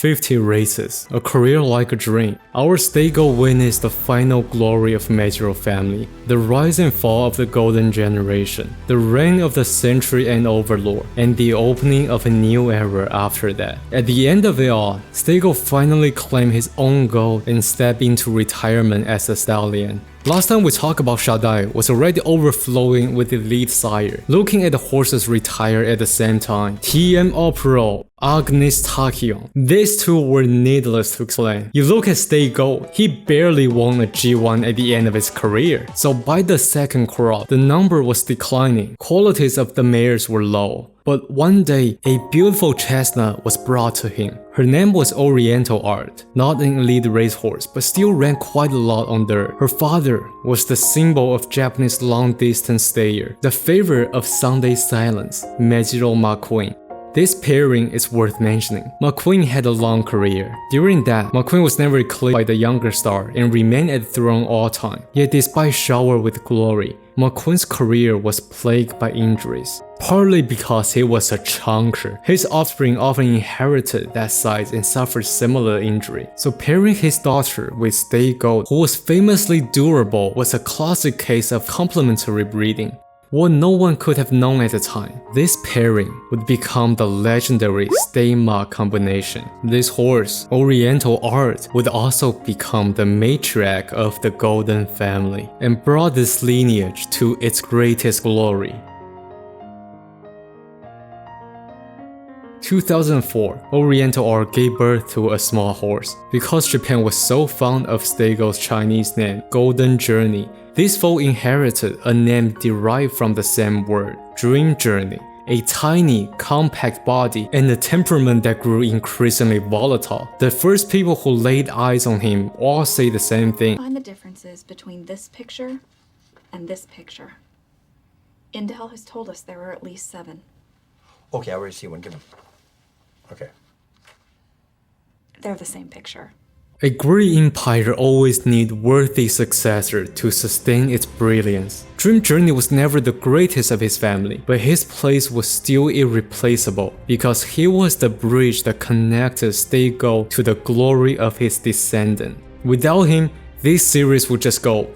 50 races, a career like a dream. Our stable witnessed the final glory of Meijiro family, the rise and fall of the golden generation, the reign of the century and overlord, and the opening of a new era after that. At the end of it all, Stego finally claimed his own gold and stepped into retirement as a stallion. Last time we talked about Shaddai was already overflowing with elite sire. Looking at the horses retire at the same time, TM All-Pro, Agnes Takion. These two were needless to explain. You look at State Gold, he barely won a G1 at the end of his career. So by the second crop, the number was declining. Qualities of the mares were low. But one day, a beautiful chestnut was brought to him. Her name was Oriental Art, not an elite racehorse, but still ran quite a lot on dirt. Her father was the symbol of Japanese long-distance stayer, the favorite of Sunday silence, Meijiro McQueen. This pairing is worth mentioning. McQueen had a long career. During that, McQueen was never eclipsed by the younger star and remained at the throne all time. Yet despite shower with glory, McQueen's career was plagued by injuries. Partly because he was a chunker, his offspring often inherited that size and suffered similar injury. So pairing his daughter with State Gold, who was famously durable, was a classic case of complementary breeding. What no one could have known at the time, this pairing would become the legendary Stay-Ma combination. This horse, Oriental Art, would also become the matriarch of the Golden family and brought this lineage to its greatest glory. 2004, Oriental Art gave birth to a small horse. Because Japan was so fond of Stego's Chinese name, Golden Journey, this foal inherited a name derived from the same word, Dream Journey. A tiny, compact body and a temperament that grew increasingly volatile. The first people who laid eyes on him all say the same thing. Find the differences between this picture and this picture. Intel has told us there are at least 7. Okay, I already see one. Give him. Okay. They're the same picture. A great empire always needs worthy successor to sustain its brilliance. Dream Journey was never the greatest of his family, but his place was still irreplaceable because he was the bridge that connected State Gold to the glory of his descendant. Without him, this series would just go.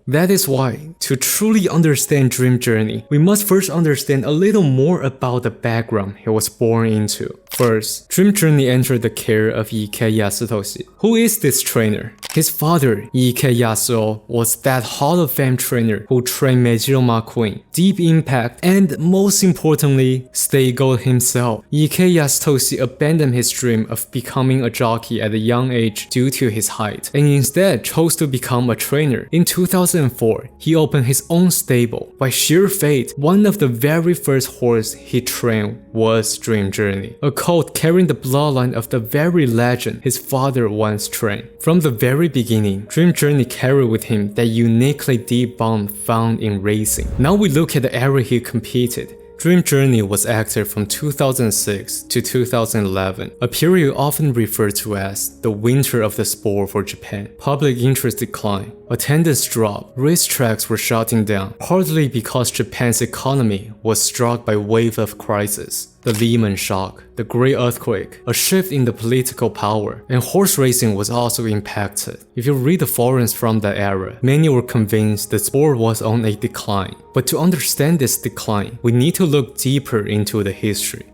That is why, to truly understand Dream Journey, we must first understand a little more about the background he was born into. First, Dream Journey entered the care of Ike Yasutoshi. Who is this trainer? His father, Ike Yasuo, was that Hall of Fame trainer who trained Meijiro McQueen, Deep Impact, and most importantly, State Gold himself. Ike Yasutoshi abandoned his dream of becoming a jockey at a young age due to his height, and instead chose to become a trainer. In 2004, he opened his own stable. By sheer fate, one of the very first horses he trained was Dream Journey, a colt carrying the bloodline of the very legend his father once trained. From the very beginning, Dream Journey carried with him that uniquely deep bond found in racing. Now we look at the era he competed. Dream Journey was active from 2006 to 2011, a period often referred to as the winter of the sport for Japan. Public interest declined, attendance dropped, racetracks were shutting down, partly because Japan's economy was struck by a wave of crisis. The Lehman shock, the Great Earthquake, a shift in the political power, and horse racing was also impacted. If you read the forums from that era, many were convinced the sport was on a decline. But to understand this decline, we need to look deeper into the history.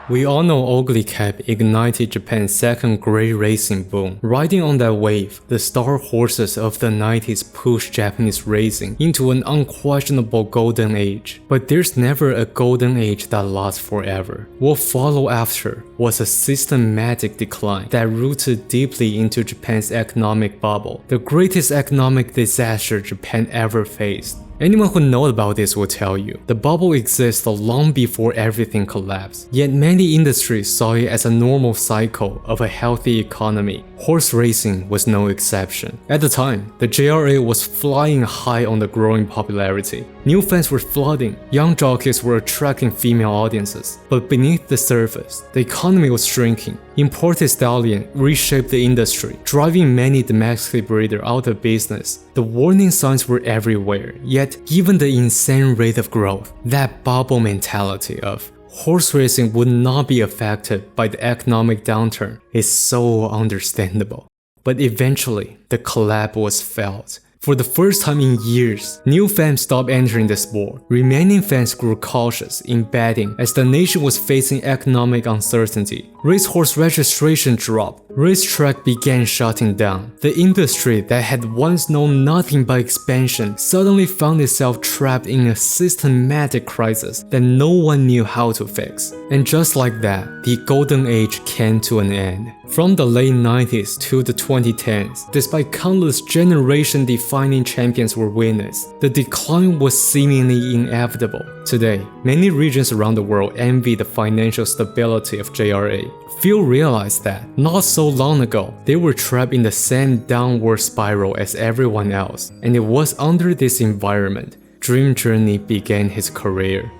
We all know Ugly Cap ignited Japan's second great racing boom. Riding on that wave, the star horses of the 90s pushed Japanese racing into an unquestionable golden age. But there's never a golden age that lasts forever. What followed after was a systematic decline that rooted deeply into Japan's economic bubble, the greatest economic disaster Japan ever faced. Anyone who knows about this will tell you, the bubble existed long before everything collapsed. Yet many industries saw it as a normal cycle of a healthy economy. Horse racing was no exception. At the time, the JRA was flying high on the growing popularity. New fans were flooding, young jockeys were attracting female audiences. But beneath the surface, the economy was shrinking. Imported stallion reshaped the industry, driving many domestic breeders out of business. The warning signs were everywhere, yet given the insane rate of growth, that bubble mentality of horse racing would not be affected by the economic downturn is so understandable. But eventually, the collapse was felt. For the first time in years, new fans stopped entering the sport. Remaining fans grew cautious in betting as the nation was facing economic uncertainty. Racehorse registration dropped. Racetrack began shutting down. The industry that had once known nothing but expansion suddenly found itself trapped in a systematic crisis that no one knew how to fix. And just like that, the golden age came to an end. From the late 90s to the 2010s, despite countless generation-defining champions were witnessed, the decline was seemingly inevitable. Today, many regions around the world envy the financial stability of JRA. Few realize that, not so long ago, they were trapped in the same downward spiral as everyone else, and it was under this environment Dream Journey began his career.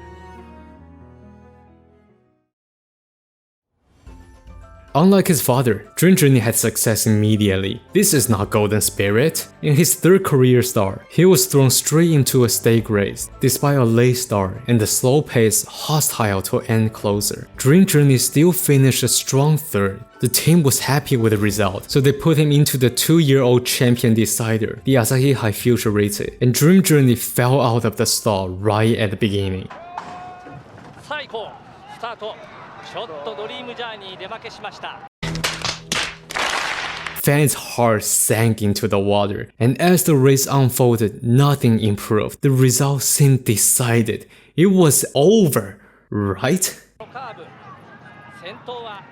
Unlike his father, Dream Journey had success immediately. This is not Golden Spirit. In his third career start, he was thrown straight into a stake race. Despite a late start and the slow pace hostile to end closer, Dream Journey still finished a strong third. The team was happy with the result, so they put him into the 2-year-old champion decider, the Asahi High Future Rated, and Dream Journey fell out of the stall right at the beginning. ちょっとドリームジャーニー出負けしました。 Fans' hearts sank into the water, and as the race unfolded, nothing improved. The result seemed decided. It was over, right? カーブ先頭は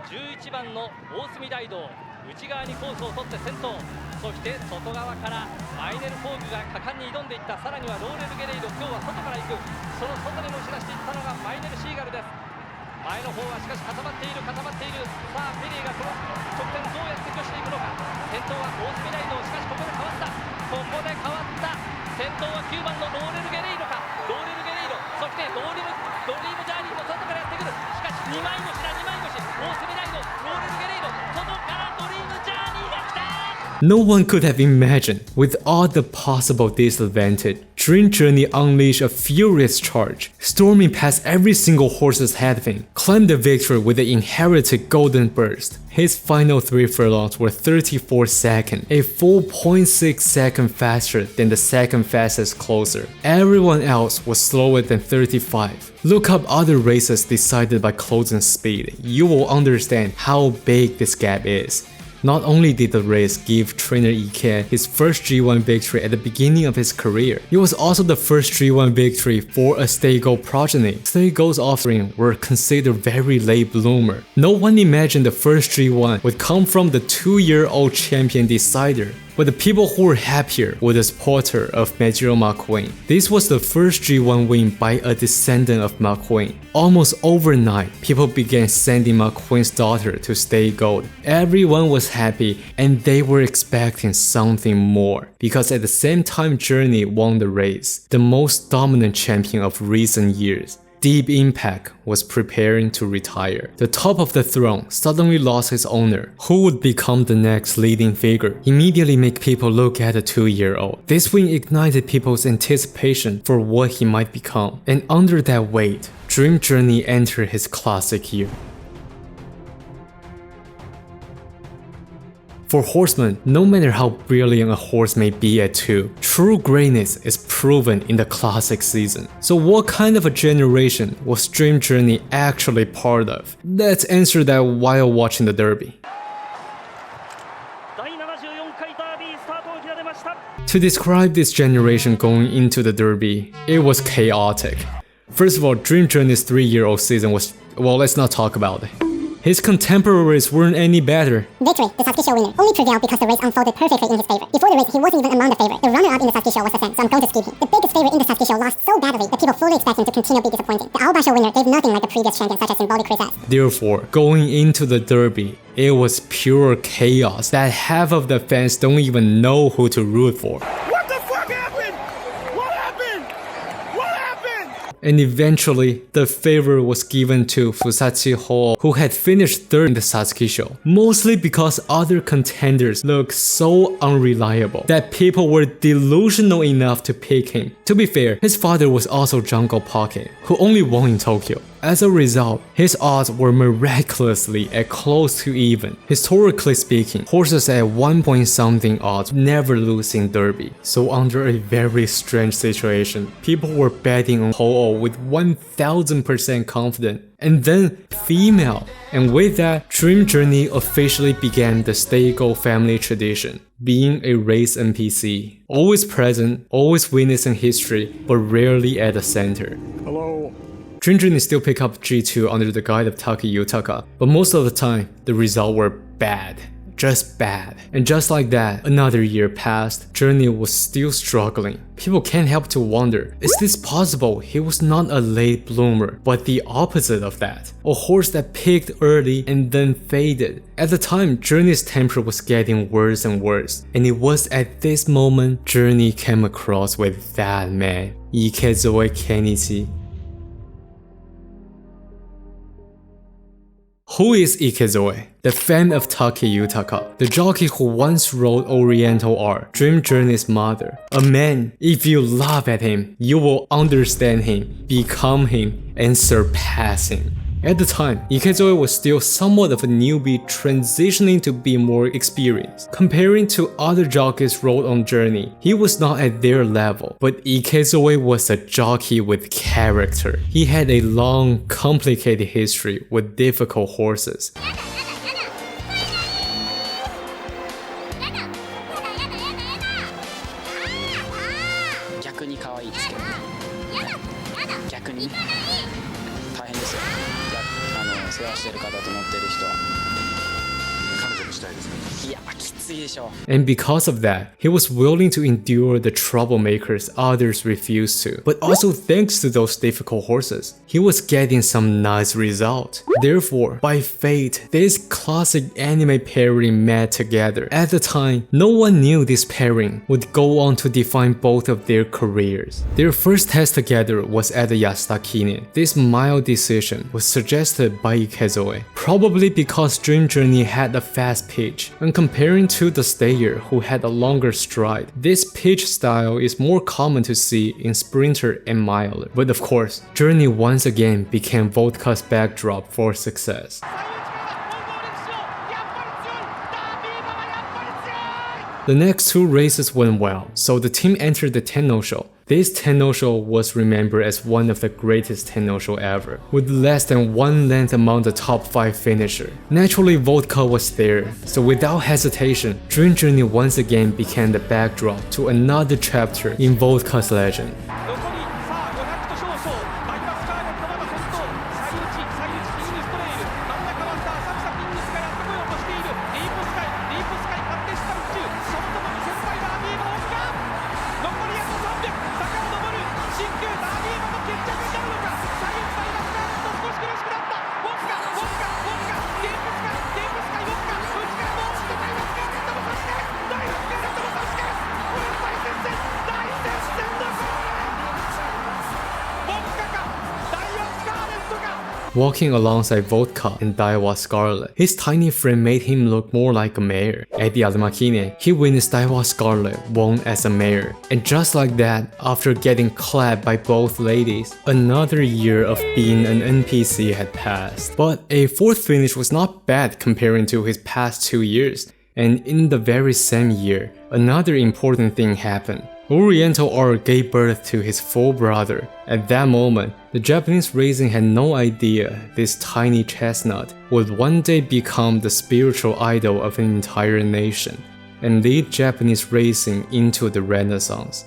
11番の大隅大道、内側にコースを取って先頭、そして外側からマイネル・フォーグが果敢に挑んでいった。さらにはローレル・ゲレイド、今日は外から行く。その外にも押し出していったのがマイネル・シーガルです。 前の方はしかし固まっている。さあペリーがこの直線どうやって拒していくのか。先頭は大隅大道、しかしここで変わった。先頭は9番のローレル・ゲレイドか。ローレル・ゲレイド、そしてドリームジャーニーも外からやってくる。しかし2枚越し大隅大道、ローレル・ゲレイド、外からドリームジャーニーが来た。 No one could have imagined, with all the possible disadvantage, Dream Journey unleashed a furious charge, storming past every single horse's head of him, claimed the victory with the inherited golden burst. His final 3 furlongs were 34 seconds, a full 0.6 seconds faster than the second fastest closer. Everyone else was slower than 35. Look up other races decided by closing speed. You will understand how big this gap is. Not only did the race give trainer Ike his first G1 victory at the beginning of his career, it was also the first G1 victory for a Stay Gold progeny. Stay Gold's offspring were considered very late bloomer. No one imagined the first G1 would come from the 2-year-old champion decider. But the people who were happier were the supporter of Majiro McQueen. This was the first G1 win by a descendant of McQueen. Almost overnight, people began sending McQueen's daughter to Stay Gold. Everyone was happy and they were expecting something more. Because at the same time Journey won the race, the most dominant champion of recent years, Deep Impact was preparing to retire. The top of the throne suddenly lost his owner, who would become the next leading figure, immediately make people look at the 2-year-old. This win ignited people's anticipation for what he might become, and under that weight, Dream Journey entered his classic year. For horsemen, no matter how brilliant a horse may be at 2, true greatness is proven in the classic season. So what kind of a generation was Dream Journey actually part of? Let's answer that while watching the Derby. To describe this generation going into the Derby, it was chaotic. First of all, Dream Journey's 3-year-old season was, well, let's not talk about it. His contemporaries weren't any better. Victory, the Sasuke Show winner, only prevailed because the race unfolded perfectly in his favor. Before the race, he wasn't even among the favorite. The runner-up in the Sasuke Show was the Sen, so I'm going to skip him. The biggest favorite in the Sasuke Show lost so badly that people fully expect him to continue to be disappointing. The Aoba Show winner gave nothing like the previous champions such as Symbolic Princess. Therefore, going into the Derby, it was pure chaos that half of the fans don't even know who to root for. What the fuck happened? What happened? and eventually the favor was given to Fusachi Ho, who had finished third in the Satsuki show, mostly because other contenders looked so unreliable that people were delusional enough to pick him. To be fair, his father was also Jungle Pocket, who only won in Tokyo. As a result, his odds were miraculously at close to even. Historically speaking, horses at 1 point something odds never lose in Derby. So under a very strange situation, people were betting on Ho-Oh with 1000% confidence. And then female. And with that, Dream Journey officially began the Steigo family tradition, being a race NPC. Always present, always witnessing history, but rarely at the center. Hello. Dream Journey still pick up G2 under the guide of Taki Yutaka, but most of the time, the results were bad. Just bad. And just like that, another year passed, Journey was still struggling. People can't help to wonder, is this possible? He was not a late bloomer, but the opposite of that. A horse that peaked early and then faded. At the time, Journey's temper was getting worse and worse. And it was at this moment, Journey came across with that man, Ikezoe Kenichi. Who is Ikezoe? The fan of Taki Yutaka, the jockey who once rode Oriental R, Dream Journey's mother. A man, if you laugh at him, you will understand him, become him, and surpass him. At the time, Ikezoe was still somewhat of a newbie transitioning to be more experienced. Comparing to other jockeys rode on Journey, he was not at their level, but Ikezoe was a jockey with character. He had a long, complicated history with difficult horses. And because of that, he was willing to endure the troublemakers others refused to. But also thanks to those difficult horses, he was getting some nice results. Therefore, by fate, this classic anime pairing met together. At the time, no one knew this pairing would go on to define both of their careers. Their first test together was at the Yasakine. This mild decision was suggested by Ikezoe, probably because Dream Journey had a fast pitch, and comparing to the stayer who had a longer stride. This pitch style is more common to see in sprinter and miler. But of course, Journey once again became Vodka's backdrop for success. The next two races went well, so the team entered the Tenno show. This Tenno show was remembered as one of the greatest Tenno show ever, with less than 1 length among the top 5 finisher. Naturally, Vodka was there, so without hesitation, Dream Journey once again became the backdrop to another chapter in Vodka's legend. Walking alongside Vodka and Daiwa Scarlet, his tiny frame made him look more like a mare. At the Azamakine, he witnessed Daiwa Scarlet won as a mare. And just like that, after getting clapped by both ladies, another year of being an NPC had passed. But a 4th finish was not bad comparing to his past 2 years. And in the very same year, another important thing happened. Oriental R gave birth to his full brother. At that moment, the Japanese racing had no idea this tiny chestnut would one day become the spiritual idol of an entire nation and lead Japanese racing into the Renaissance.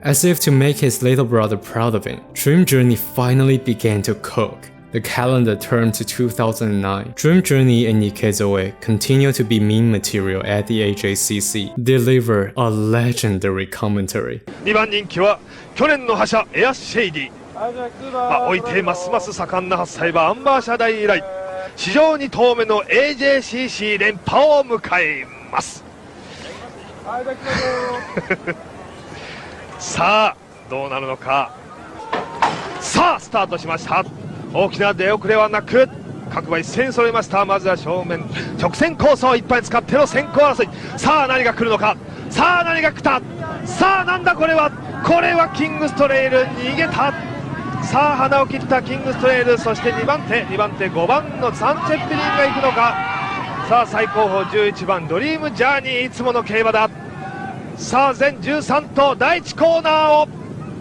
As if to make his little brother proud of him, Dream Journey finally began to cook. The calendar turned to 2009. Dream Journey and Ikezoe continue to be meme material at the AJCC, deliver a legendary commentary. 2番人気は去年の覇者エアシェイディ置いてますます盛んな発災はアンバー社代以来史上2頭目の AJCC 連覇を迎えますさあどうなるのか。さあスタートしました。大きな出遅れはなく各馬一斉に揃いました。まずは正面直線コースを一杯使っての先行争い。さあ何が来るのか。さあ何が来た。さあなんだこれは。これはキングストレイル逃げた。さあ鼻を切ったキングストレイル。そして2番手5番のサンチェッペリンが行くのか。さあ最後方11番ドリームジャーニー、いつもの競馬だ。さあ全13頭第1コーナーを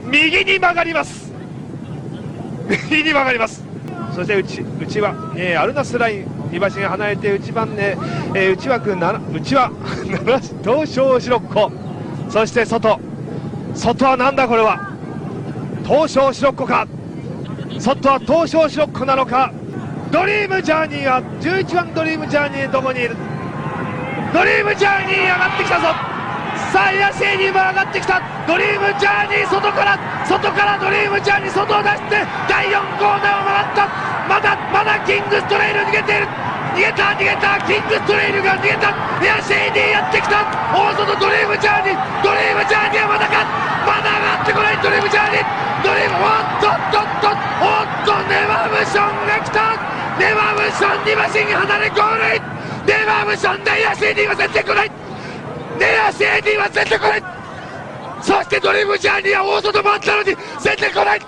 右に曲がります。右に曲がります。そして内は、アルナスライン2馬身が離れて内番ね、内枠内は東証シロッコ。そして外はなんだこれは。東証シロッコか。外は東証シロッコなのか。ドリームジャーニーは11番ドリームジャーニーどこにいる。ドリームジャーニー上がってきたぞ。さあエアシェイディも上がってきた。ドリームジャーニー外からドリームジャーニー外を出して第4コーナーを回った。まだキングストレイル逃げている。逃げたキングストレイルが逃げた。エアシェイディやってきた。大外ドリームジャーニーはまだ上がってこない。ドリームジャーニーおっとネバムションが来た。ネバムション2馬身離れゴールイン。ネバムションでエアシェイディは全然来ない。そしてドリームジャーニーは大外回ったのに全然来ない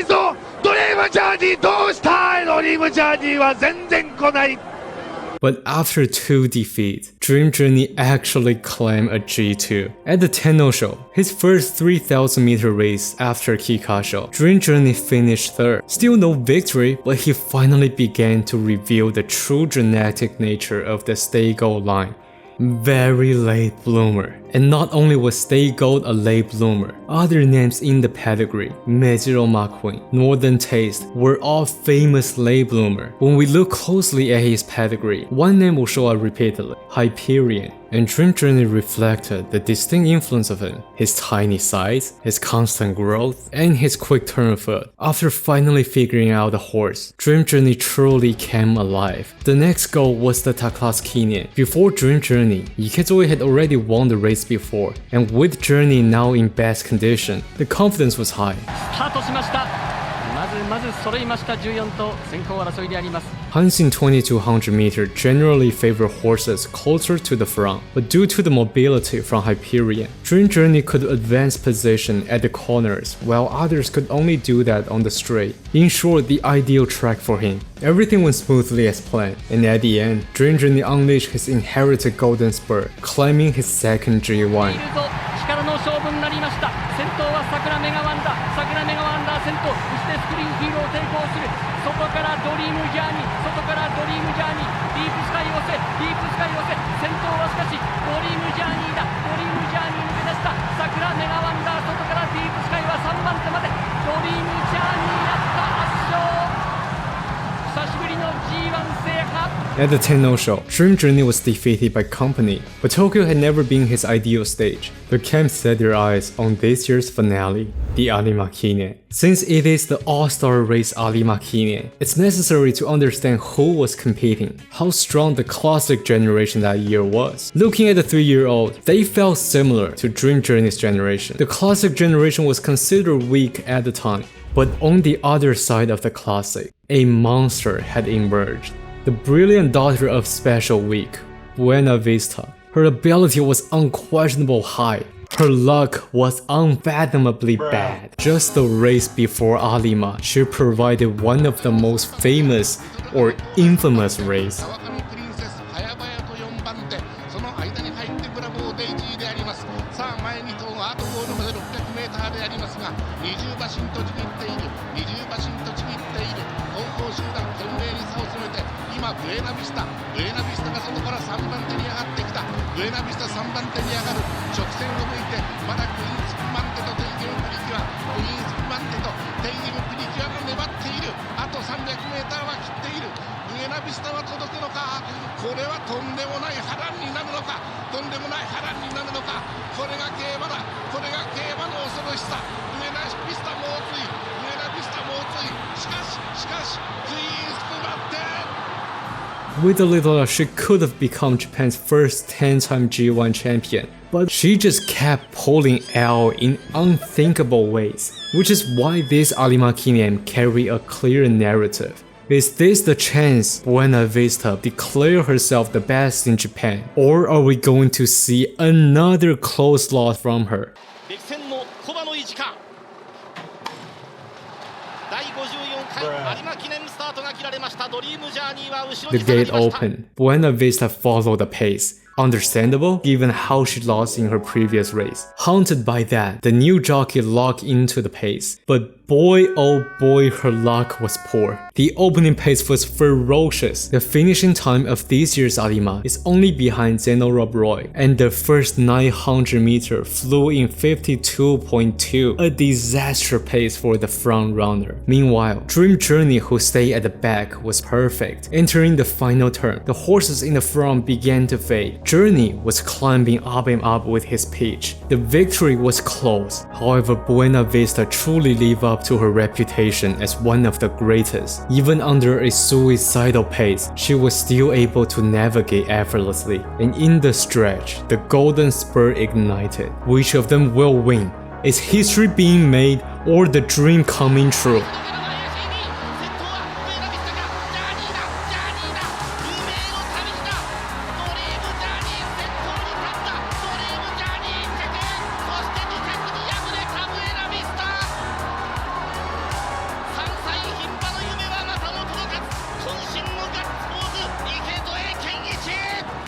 ぞ。ドリームジャーニーどうした。ドリームジャーニーは全然来ない。But after 2 defeats, Dream Journey actually claimed a G2. At the Tenno Show, his first 3,000 meter race after Kikasho, Dream Journey finished third. Still no victory, but he finally began to reveal the true genetic nature of the Stay Gold line. Very late bloomer. And not only was Stay Gold a late bloomer, other names in the pedigree, Mejiro McQueen, Northern Taste, were all famous late bloomer. When we look closely at his pedigree, one name will show up repeatedly, Hyperion. And Dream Journey reflected the distinct influence of him, his tiny size, his constant growth, and his quick turn of foot. After finally figuring out the horse, Dream Journey truly came alive. The next goal was the Taklas Kinyan. Before Dream Journey, Ikezoi had already won the race before, and with Journey now in best condition, the confidence was high. まず揃いました14頭先行争いであります。 Hunts in 2200 meter generally favor horses closer to the front, but due to the mobility from Hyperion, Dream Journey could advance position at the corners, while others could only do that on the straight. In short, the ideal track for him. Everything went smoothly as planned, and at the end, Dream Journey unleashed his inherited golden spur, claiming his second G1. 力の勝負になりました。先頭は桜メガワンダー先頭、そしてスクリーンヒーローを抵抗する。外からドリームジャーニーディープスカイ寄せ先頭はしかしドリームジャーニー抜け出した桜メガワンダー外からディープスカイは3番手までドリームジャーニーやった圧勝。久しぶりの G1 制覇。 At the Tenno Show, Dream Journey was defeated by Company, but Tokyo had never been his ideal stage. The camp set their eyes on this year's finale, the Arima Kinyan. Since it is the all-star race Arima Kinyan, it's necessary to understand who was competing, how strong the classic generation that year was. Looking at the 3-year-old, they felt similar to Dream Journey's generation. The classic generation was considered weak at the time, but on the other side of the classic, a monster had emerged. The brilliant daughter of Special Week, Buena Vista. Her ability was unquestionable high. Her luck was unfathomably bad. Just the race before Arima, she provided one of the most famous or infamous race. しかしクイーンスプ待って With a little luck, she could have become Japan's first 10-time G1 champion, but she just kept pulling out in unthinkable ways, which is why this Arima Kinen carry a clear narrative. Is this the chance Buena Vista declare herself the best in Japan, or are we going to see another close loss from her? The gate opened. Buena Vista followed the pace. Understandable, given how she lost in her previous race. Haunted by that, the new jockey locked into the pace. But boy oh boy, her luck was poor. The opening pace was ferocious. The finishing time of this year's Arima is only behind Zeno Rob Roy, and the first 900 meter flew in 52.2, a disaster pace for the front runner. Meanwhile, Dream Journey, who stayed at the back, was perfect. Entering the final turn, the horses in the front began to fade. Journey was climbing up and up with his pitch. The victory was close. However, Buena Vista truly lived up to her reputation as one of the greatest. Even under a suicidal pace, she was still able to navigate effortlessly. And in the stretch, the golden spur ignited. Which of them will win? Is history being made or the dream coming true?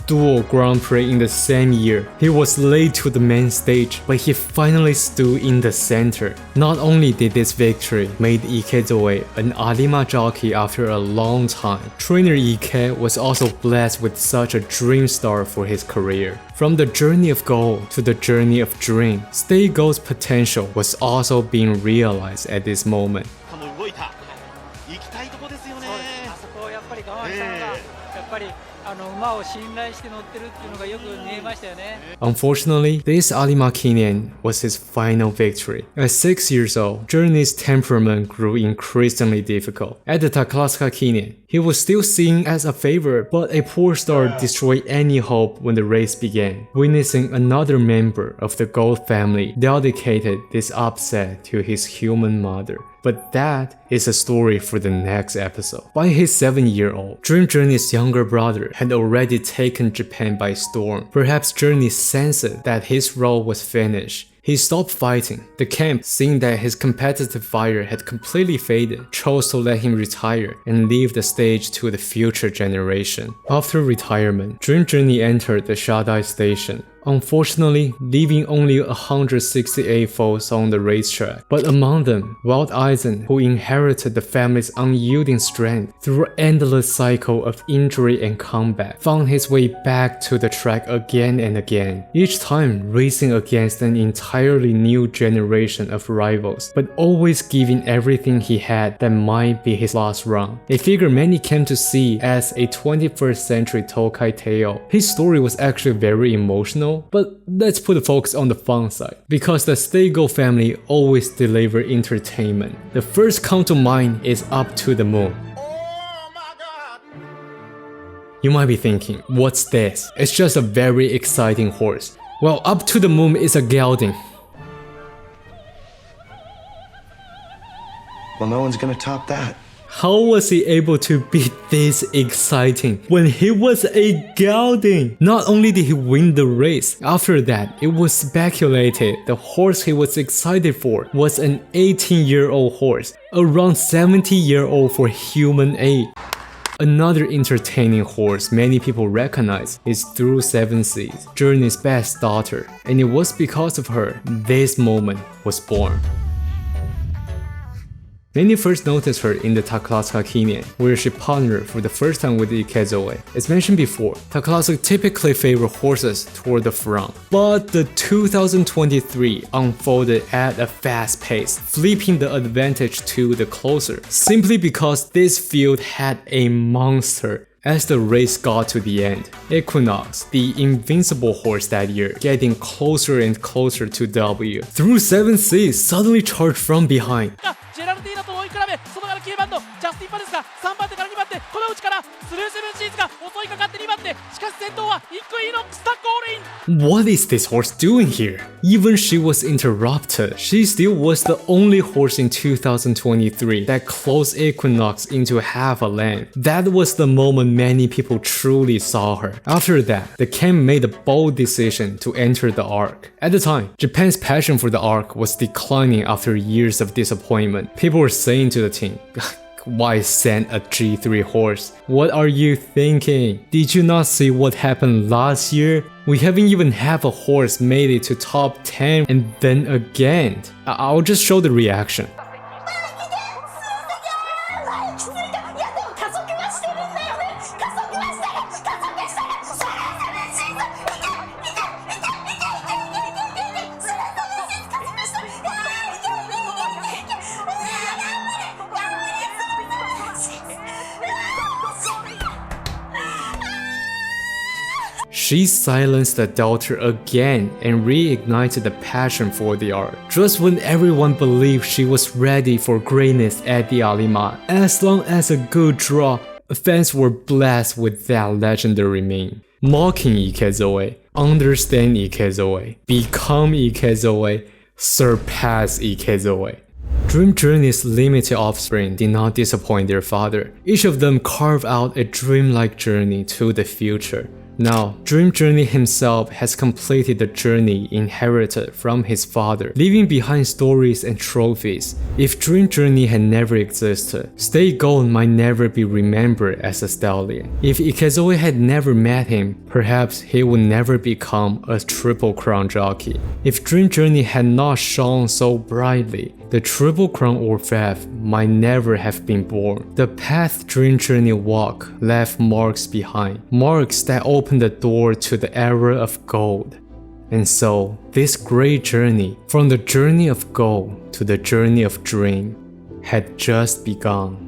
Dual Grand Prix in the same year. He was late to the main stage, but he finally stood in the center. Not only did this victory make Ikezoe an Arima jockey after a long time, trainer Ike was also blessed with such a dream start for his career. From the journey of goal to the journey of dream, Stay Go's potential was also being realized at this moment. Unfortunately, this Arima Kinen was his final victory. At 6 years old, Journey's temperament grew increasingly difficult. At the Taklasaka Kinen, he was still seen as a favorite, but a poor start destroyed any hope when the race began. Witnessing another member of the Gold family dedicated this upset to his human mother. But that is a story for the next episode. By his 7-year-old, Dream Journey's younger brother had already taken Japan by storm. Perhaps Journey sensed that his role was finished. He stopped fighting. The camp, seeing that his competitive fire had completely faded, chose to let him retire and leave the stage to the future generation. After retirement, Dream Journey entered the Shadai station. Unfortunately, leaving only 168 foals on the racetrack. But among them, Wild Eisen, who inherited the family's unyielding strength through an endless cycle of injury and combat, found his way back to the track again and again, each time racing against an entirely new generation of rivals, but always giving everything he had that might be his last run. A figure many came to see as a 21st century Tokai tale. His story was actually very emotional, but let's put the focus on the fun side, because the Stego family always deliver entertainment. The first come to mind is Up to the Moon. You might be thinking, what's this? It's just a very exciting horse. Well, Up to the Moon is a gelding. Well, no one's gonna top that. How was he able to be this exciting when he was a gelding? Not only did he win the race, after that, it was speculated the horse he was excited for was an 18-year-old horse, around 70-year-old for human age. Another entertaining horse many people recognize is Through 7 Seas, Journey's best daughter, and it was because of her this moment was born. Many first noticed her in the Taklasaka Kinen, where she partnered for the first time with Ikezoe. As mentioned before, Taklasaka typically favor horses toward the front, but the 2023 unfolded at a fast pace, flipping the advantage to the closer, simply because this field had a monster. As the race got to the end, Equinox, the invincible horse that year, getting closer and closer to W. Through 7 Seas suddenly charged from behind. 内からスルーセブンシーズが襲いかかって2番手、しかし先頭はイクイノックスタックオールイン。 What is this horse doing here? Even she was interrupted. She still was the only horse in 2023 that closed Equinox into half a length. That was the moment many people truly saw her. After that, the camp made a bold decision to enter the arc. At the time, Japan's passion for the arc was declining after years of disappointment. People were saying to the team, why send a G3 horse? What are you thinking? Did you not see what happened last year? We haven't even have a horse made it to top 10 and then again. I'll just show the reaction. She silenced the doubter again and reignited the passion for the art. Just when everyone believed she was ready for greatness at the Alima, as long as a good draw, fans were blessed with that legendary meme. Mocking Ikezoe, understand Ikezoe, become Ikezoe, surpass Ikezoe. Dream Journey's limited offspring did not disappoint their father. Each of them carved out a dreamlike journey to the future. Now, Dream Journey himself has completed the journey inherited from his father, leaving behind stories and trophies. If Dream Journey had never existed, State Gold might never be remembered as a stallion. If Ikezoe had never met him, perhaps he would never become a Triple Crown jockey. If Dream Journey had not shone so brightly, the Triple Crown Orfevre might never have been born. The path Dream Journey walked left marks behind, marks that opened the door to the era of gold. And so, this great journey, from the journey of gold to the journey of dream, had just begun.